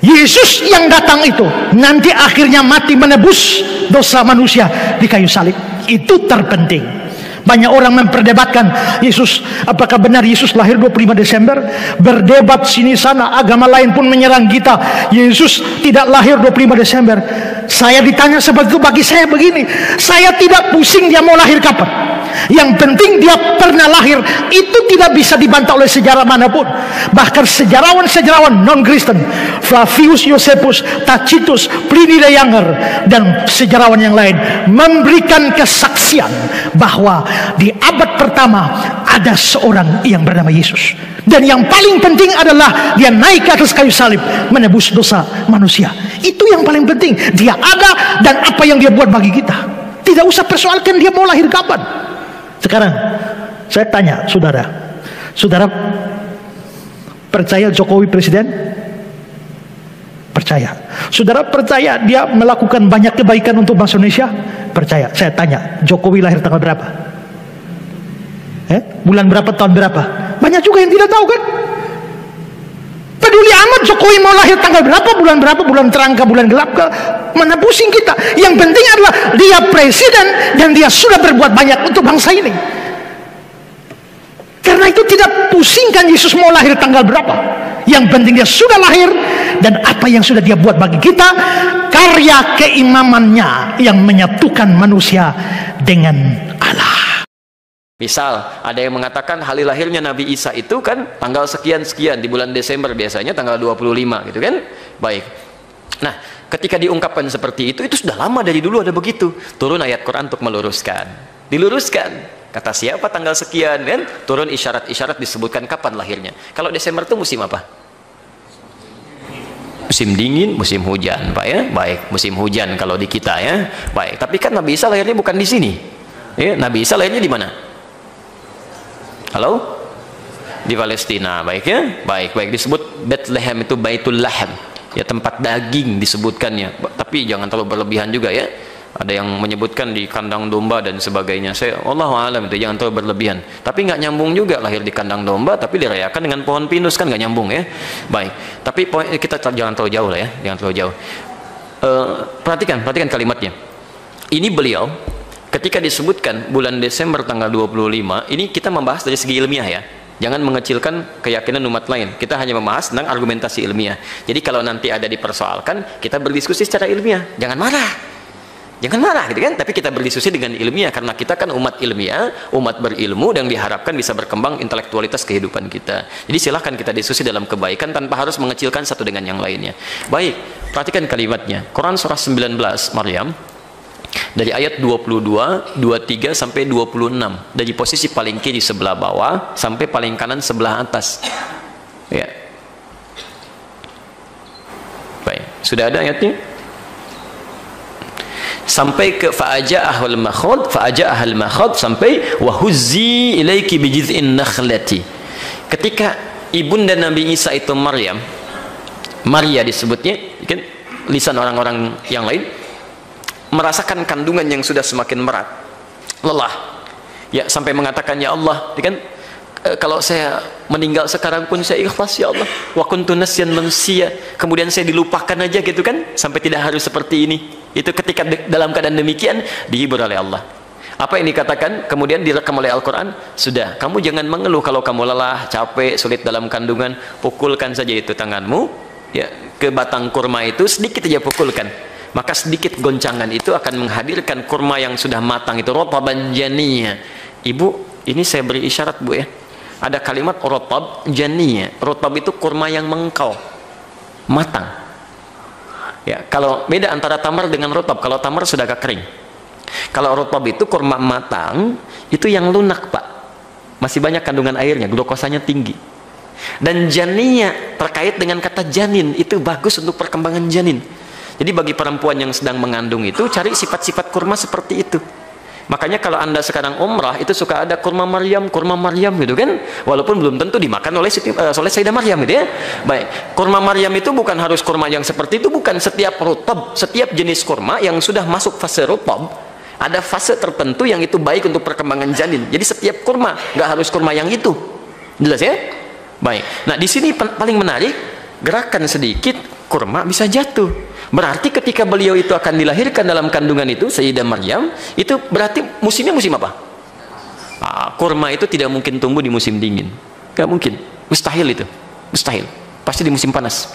Yesus yang datang itu nanti akhirnya mati menebus dosa manusia di kayu salib. Itu terpenting. Banyak orang memperdebatkan Yesus, apakah benar Yesus lahir 25 Desember? Berdebat sini sana, agama lain pun menyerang kita. Yesus tidak lahir 25 Desember. Saya ditanya seperti itu, bagi saya begini, saya tidak pusing dia mau lahir kapan. Yang penting dia pernah lahir. Itu tidak bisa dibantah oleh sejarah manapun. Bahkan sejarawan-sejarawan non-Kristen, Flavius Josephus, Tacitus, Pliny the Younger, dan sejarawan yang lain memberikan kesaksian bahwa di abad pertama ada seorang yang bernama Yesus. Dan yang paling penting adalah dia naik ke atas kayu salib menebus dosa manusia. Itu yang paling penting. Dia ada dan apa yang dia buat bagi kita. Tidak usah persoalkan dia mau lahir kapan. Sekarang saya tanya saudara, saudara percaya Jokowi presiden? Percaya. Saudara percaya dia melakukan banyak kebaikan untuk bangsa Indonesia? Percaya. Saya tanya, Jokowi lahir tanggal berapa? Bulan berapa, tahun berapa? Banyak juga yang tidak tahu kan? Peduli amat Jokowi mau lahir tanggal berapa, bulan terang ke bulan gelap ke, mana pusing kita. Yang penting adalah dia presiden dan dia sudah berbuat banyak untuk bangsa ini. Karena itu tidak pusingkan Yesus mau lahir tanggal berapa. Yang penting dia sudah lahir dan apa yang sudah dia buat bagi kita, karya keimamannya yang menyatukan manusia dengan Allah. Misal ada yang mengatakan hari lahirnya Nabi Isa itu kan tanggal sekian-sekian di bulan Desember, biasanya tanggal 25 gitu kan. Baik. Nah, ketika diungkapkan seperti itu sudah lama, dari dulu ada begitu. Turun ayat Quran untuk meluruskan. Diluruskan. Kata siapa tanggal sekian kan? Turun isyarat-isyarat disebutkan kapan lahirnya. Kalau Desember itu musim apa? Musim dingin, musim hujan, Pak ya. Baik, musim hujan kalau di kita ya. Baik, tapi kan Nabi Isa lahirnya bukan di sini. Ya, Nabi Isa lahirnya di mana? Halo? Di Palestina, baik ya? Baik, disebut Bethlehem itu Baitul Lahm. Ya, tempat daging disebutkannya. Tapi jangan terlalu berlebihan juga ya. Ada yang menyebutkan di kandang domba dan sebagainya. Saya Allahu a'lam, itu jangan terlalu berlebihan. Tapi nggak nyambung juga lahir di kandang domba tapi dirayakan dengan pohon pinus, kan nggak nyambung ya. Baik. Tapi kita jangan terlalu jauh lah ya, jangan terlalu jauh. Perhatikan kalimatnya. Ini beliau ketika disebutkan bulan Desember tanggal 25, ini kita membahas dari segi ilmiah ya. Jangan mengecilkan keyakinan umat lain. Kita hanya membahas tentang argumentasi ilmiah. Jadi kalau nanti ada dipersoalkan, kita berdiskusi secara ilmiah. Jangan marah gitu kan. Tapi kita berdiskusi dengan ilmiah, karena kita kan umat ilmiah, umat berilmu, dan diharapkan bisa berkembang intelektualitas kehidupan kita. Jadi silahkan kita diskusi dalam kebaikan tanpa harus mengecilkan satu dengan yang lainnya. Baik, perhatikan kalimatnya. Quran surah 19 Maryam, dari ayat 22, 23 sampai 26, dari posisi paling kiri sebelah bawah sampai paling kanan sebelah atas. Ya. Baik, sudah ada ayatnya? Sampai ke fa'aja'ahul makhad sampai wahuzzi ilaiki bijiz'in nakhlati. Ketika ibunda Nabi Isa itu Maria disebutnya, kan lisan orang-orang yang lain, merasakan kandungan yang sudah semakin berat, lelah ya, sampai mengatakan ya Allah, kan kalau saya meninggal sekarang pun saya ikhlas ya Allah, wa kuntu nasyan mansiya, kemudian saya dilupakan aja gitu kan, sampai tidak harus seperti ini. Itu ketika dalam keadaan demikian dihibur oleh Allah. Apa yang dikatakan kemudian direkam oleh Al-Quran, sudah, kamu jangan mengeluh kalau kamu lelah, capek, sulit dalam kandungan, pukulkan saja itu tanganmu ya ke batang kurma itu, sedikit aja pukulkan, maka sedikit goncangan itu akan menghadirkan kurma yang sudah matang itu, rotaban janiyya. Ibu, ini saya beri isyarat Bu ya, ada kalimat rotab janiyya. Rotab itu kurma yang mengkau, matang ya. Kalau beda antara tamar dengan rotab, kalau tamar sudah agak kering, kalau rotab itu kurma matang, itu yang lunak Pak, masih banyak kandungan airnya, glukosanya tinggi. Dan janiyya terkait dengan kata janin, itu bagus untuk perkembangan janin. Jadi bagi perempuan yang sedang mengandung itu, cari sifat-sifat kurma seperti itu. Makanya kalau Anda sekarang umrah, itu suka ada kurma Maryam gitu kan, walaupun belum tentu dimakan oleh Sayyidah Maryam gitu ya. Baik, kurma Maryam itu bukan harus kurma yang seperti itu, bukan. Setiap rutab, setiap jenis kurma yang sudah masuk fase rutab, ada fase tertentu yang itu baik untuk perkembangan janin. Jadi setiap kurma, nggak harus kurma yang itu. Jelas ya? Baik, nah di sini paling menarik, gerakan sedikit, kurma bisa jatuh. Berarti ketika beliau itu akan dilahirkan dalam kandungan itu, Sayyidah Maryam, itu berarti musimnya musim apa? Kurma itu tidak mungkin tumbuh di musim dingin. Gak mungkin. Mustahil itu. Mustahil. Pasti di musim panas.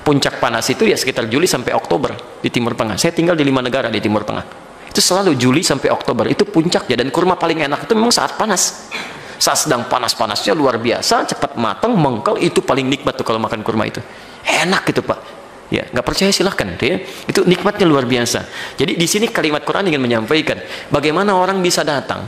Puncak panas itu ya sekitar Juli sampai Oktober di Timur Tengah. Saya tinggal di 5 negara di Timur Tengah. Itu selalu Juli sampai Oktober. Itu puncaknya. Dan kurma paling enak itu memang saat panas. Saat sedang panas-panasnya luar biasa, cepat matang, mengkel, itu paling nikmat tuh kalau makan kurma itu. Enak gitu Pak. Ya, nggak percaya silahkan, ya. Itu nikmatnya luar biasa. Jadi di sini kalimat Quran ingin menyampaikan bagaimana orang bisa datang.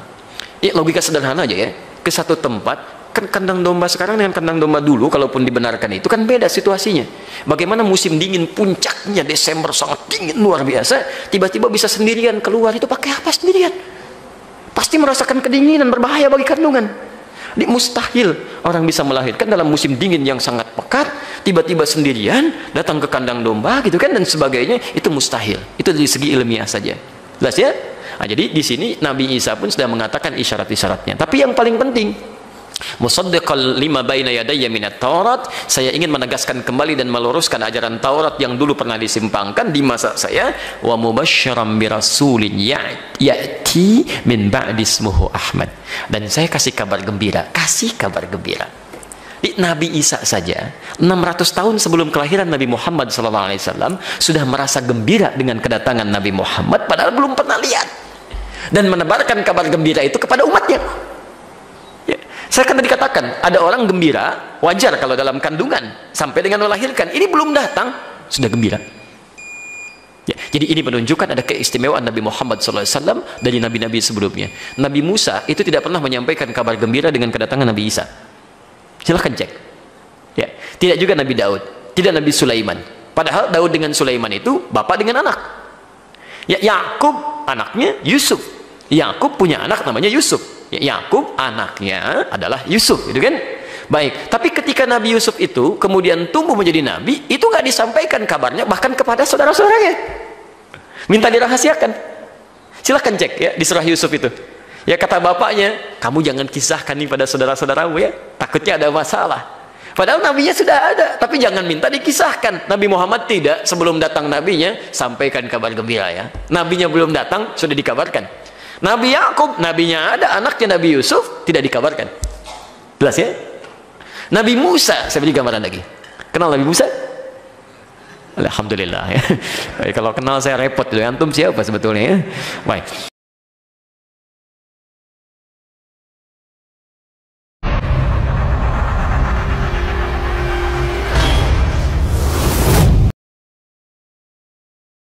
Ya, logika sederhana aja ya, ke satu tempat. Kan kandang domba sekarang dengan kandang domba dulu, kalaupun dibenarkan itu kan beda situasinya. Bagaimana musim dingin puncaknya Desember sangat dingin luar biasa, tiba-tiba bisa sendirian keluar, itu pakai apa sendirian? Pasti merasakan kedinginan, berbahaya bagi kandungan. Mustahil orang bisa melahirkan dalam musim dingin yang sangat pekat, tiba-tiba sendirian datang ke kandang domba gitu kan dan sebagainya, itu mustahil. Itu dari segi ilmiah saja. Jelas ya? Nah, jadi di sini Nabi Isa pun sudah mengatakan isyarat-isyaratnya. Tapi yang paling penting, musaddiqal lima baina yadayya minat Taurat, saya ingin menegaskan kembali dan meluruskan ajaran Taurat yang dulu pernah disimpangkan di masa saya, wa mubasysyiran birasulin ya'ti min ba'di ismuhu Ahmad, dan saya kasih kabar gembira, di Nabi Isa saja 600 tahun sebelum kelahiran Nabi Muhammad SAW sudah merasa gembira dengan kedatangan Nabi Muhammad padahal belum pernah lihat, dan menebarkan kabar gembira itu kepada umatnya. Saya kan tadi katakan, ada orang gembira, wajar kalau dalam kandungan, sampai dengan melahirkan, ini belum datang, sudah gembira. Ya, jadi ini menunjukkan ada keistimewaan Nabi Muhammad SAW dari nabi-nabi sebelumnya. Nabi Musa itu tidak pernah menyampaikan kabar gembira dengan kedatangan Nabi Isa. Silahkan cek. Ya, tidak juga Nabi Daud, tidak Nabi Sulaiman. Padahal Daud dengan Sulaiman itu bapak dengan anak. Ya, Yakub anaknya Yusuf. Yakub punya anak namanya Yusuf. Yakub anaknya adalah Yusuf, gitu kan? Baik, tapi ketika Nabi Yusuf itu kemudian tumbuh menjadi nabi, itu nggak disampaikan kabarnya bahkan kepada saudara-saudaranya. Minta dirahasiakan. Silahkan cek ya di surah Yusuf itu. Ya kata bapaknya, kamu jangan kisahkan nih pada saudara-saudaramu ya, takutnya ada masalah. Padahal nabinya sudah ada, tapi jangan minta dikisahkan. Nabi Muhammad tidak, sebelum datang nabinya, sampaikan kabar gembira ya. Nabinya belum datang, sudah dikabarkan. Nabi Yakub, nabinya ada, anaknya Nabi Yusuf tidak dikabarkan. Jelas ya? Nabi Musa, saya beri gambaran lagi. Kenal Nabi Musa? Alhamdulillah ya. Kalau kenal saya repot, antum siapa sebetulnya ya? Baik.